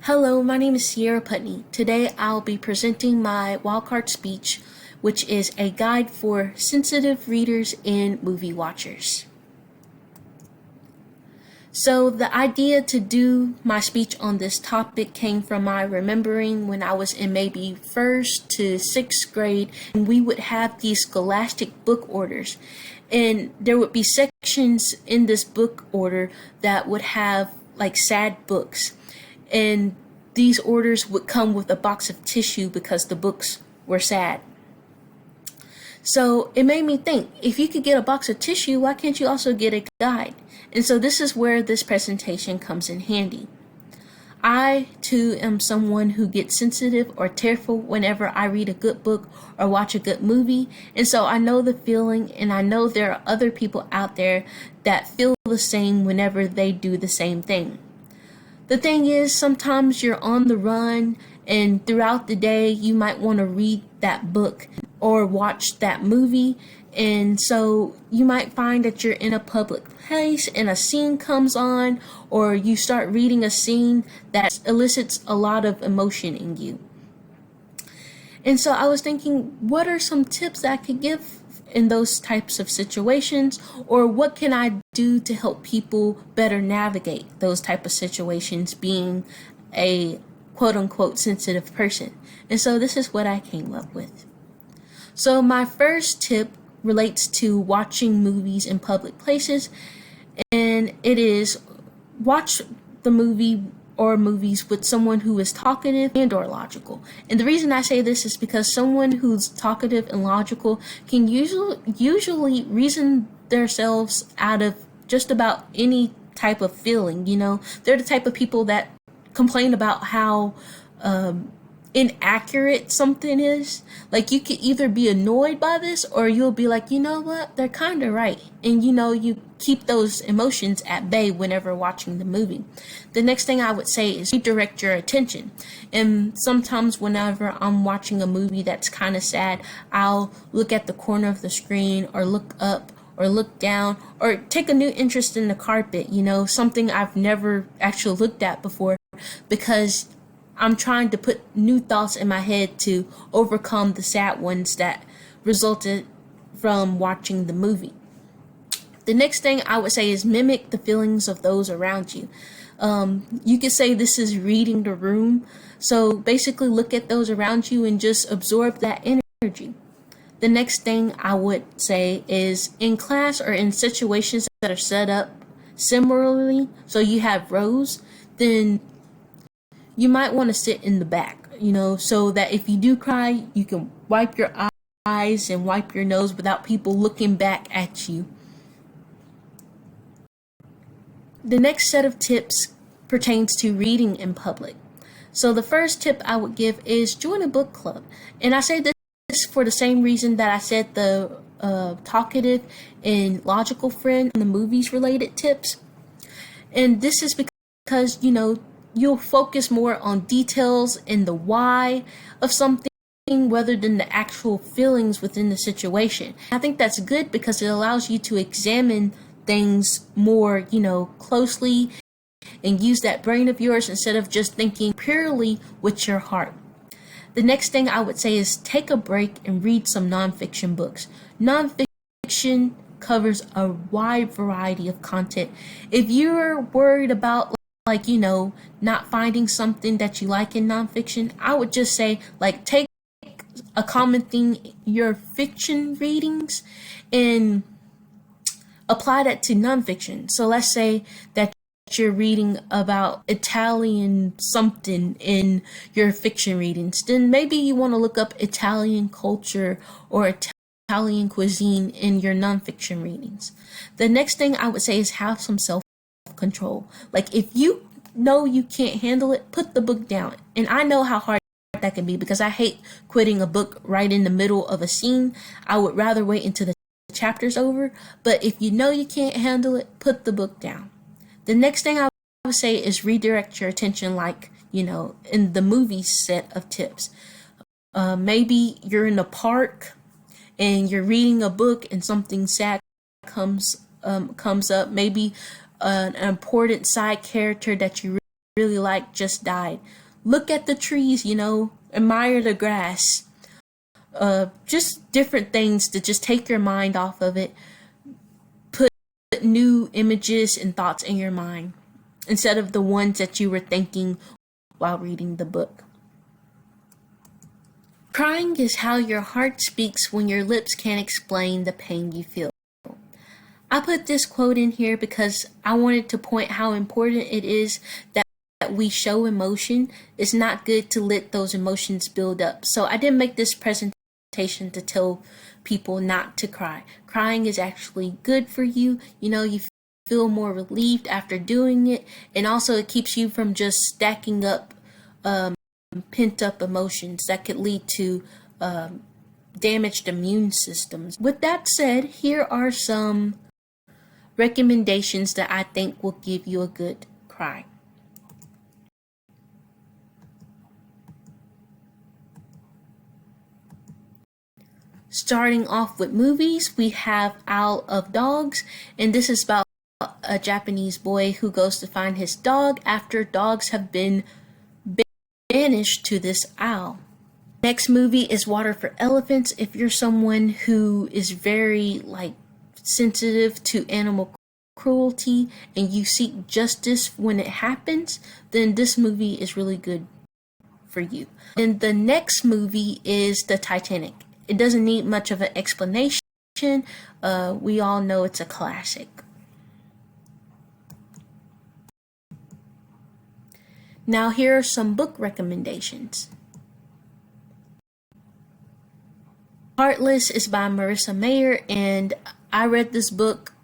Hello, my name is Sierra Putney. Today I'll be presenting my wildcard speech, which is a guide for sensitive readers and movie watchers. So the idea to do my speech on this topic came from my remembering when I was in maybe 1st to 6th grade, and we would have these scholastic book orders. And there would be sections in this book order that would have like sad books. And these orders would come with a box of tissue because the books were sad. So it made me think, if you could get a box of tissue, why can't you also get a guide? And so this is where this presentation comes in handy. I, too, am someone who gets sensitive or tearful whenever I read a good book or watch a good movie. And so I know the feeling, and I know there are other people out there that feel the same whenever they do the same thing. The thing is, sometimes you're on the run, and throughout the day, you might want to read that book or watch that movie. And so you might find that you're in a public place and a scene comes on, or you start reading a scene that elicits a lot of emotion in you. And so I was thinking, what are some tips that I could give in those types of situations, or what can I do to help people better navigate those type of situations, being a quote-unquote sensitive person? And so this is what I came up with. So my first tip relates to watching movies in public places, and it is watch the movie or movies with someone who is talkative and or logical. And the reason I say this is because someone who's talkative and logical can usually reason themselves out of just about any type of feeling. You know, they're the type of people that complain about how inaccurate something is. Like, you could either be annoyed by this, or you'll be like, you know what, they're kind of right. And you keep those emotions at bay whenever watching the movie. The next thing I would say is redirect your attention. And sometimes whenever I'm watching a movie that's kind of sad, I'll look at the corner of the screen, or look up, or look down, or take a new interest in the carpet, something I've never actually looked at before, because I'm trying to put new thoughts in my head to overcome the sad ones that resulted from watching the movie. The next thing I would say is mimic the feelings of those around you. You could say this is reading the room. So basically look at those around you and just absorb that energy. The next thing I would say is in class or in situations that are set up similarly, so you have rows, then you might want to sit in the back, so that if you do cry, you can wipe your eyes and wipe your nose without people looking back at you. The next set of tips pertains to reading in public. So the first tip I would give is join a book club. And I say this for the same reason that I said the talkative and logical friend in the movies related tips. And this is because, you'll focus more on details and the why of something rather than the actual feelings within the situation. I think that's good because it allows you to examine things more, closely, and use that brain of yours instead of just thinking purely with your heart. The next thing I would say is take a break and read some nonfiction books. Nonfiction covers a wide variety of content. If you're worried about not finding something that you like in nonfiction, I would just say, take a common theme, your fiction readings, and apply that to nonfiction. So let's say that you're reading about Italian something in your fiction readings, then maybe you want to look up Italian culture or Italian cuisine in your nonfiction readings. The next thing I would say is have some self-control. If you know you can't handle it, put the book down. And I know how hard that can be because I hate quitting a book right in the middle of a scene. I would rather wait until the chapter's over. But if you know you can't handle it, put the book down. The next thing I would say is redirect your attention, in the movie set of tips. Maybe you're in a park and you're reading a book and something sad comes up. Maybe an important side character that you really like just died. Look at the trees, admire the grass. Just different things to just take your mind off of it. Put new images and thoughts in your mind instead of the ones that you were thinking while reading the book. Crying is how your heart speaks when your lips can't explain the pain you feel. I put this quote in here because I wanted to point how important it is that we show emotion. It's not good to let those emotions build up. So I didn't make this presentation to tell people not to cry. Crying is actually good for you. You feel more relieved after doing it, and also it keeps you from just stacking up pent up emotions that could lead to damaged immune systems. With that said, here are some recommendations that I think will give you a good cry. Starting off with movies, we have Isle of Dogs, and this is about a Japanese boy who goes to find his dog after dogs have been banished to this isle. Next movie is Water for Elephants. If you're someone who is very sensitive to animal cruelty and you seek justice when it happens, then this movie is really good for you. And the next movie is The Titanic. It doesn't need much of an explanation. We all know it's a classic. Now here are some book recommendations. Heartless is by Marissa Mayer, and I read this book.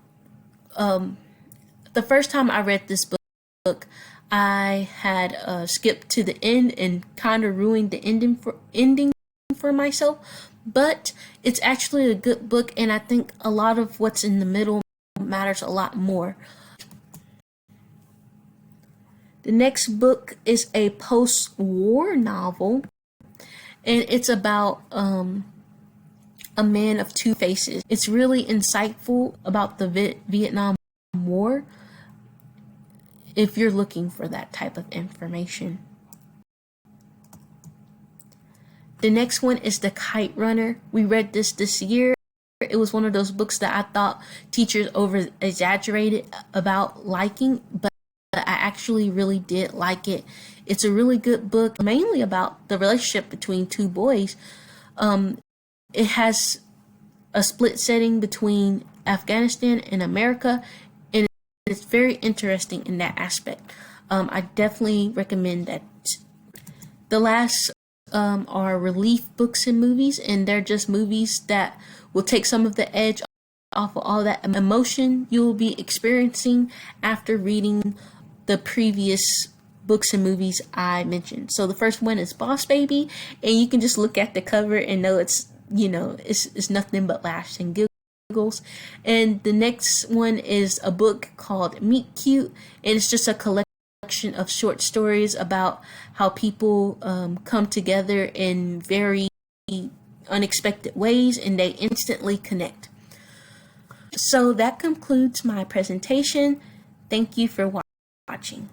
The first time I read this book, I had skipped to the end and kind of ruined the ending for myself. But it's actually a good book, and I think a lot of what's in the middle matters a lot more. The next book is a post-war novel, and it's about a man of two faces. It's really insightful about the Vietnam War if you're looking for that type of information. The next one is The Kite Runner. We read this year. It was one of those books that I thought teachers over-exaggerated about liking, but I actually really did like it. It's a really good book, mainly about the relationship between two boys. It has a split setting between Afghanistan and America, and it's very interesting in that aspect. I definitely recommend that. The last are relief books and movies, and they're just movies that will take some of the edge off of all that emotion you'll be experiencing after reading the previous books and movies I mentioned. So the first one is Boss Baby, and you can just look at the cover and know it's nothing but laughs and giggles. And the next one is a book called Meet Cute, and it's just a collection of short stories about how people come together in very unexpected ways, and they instantly connect. So that concludes my presentation. Thank you for watching.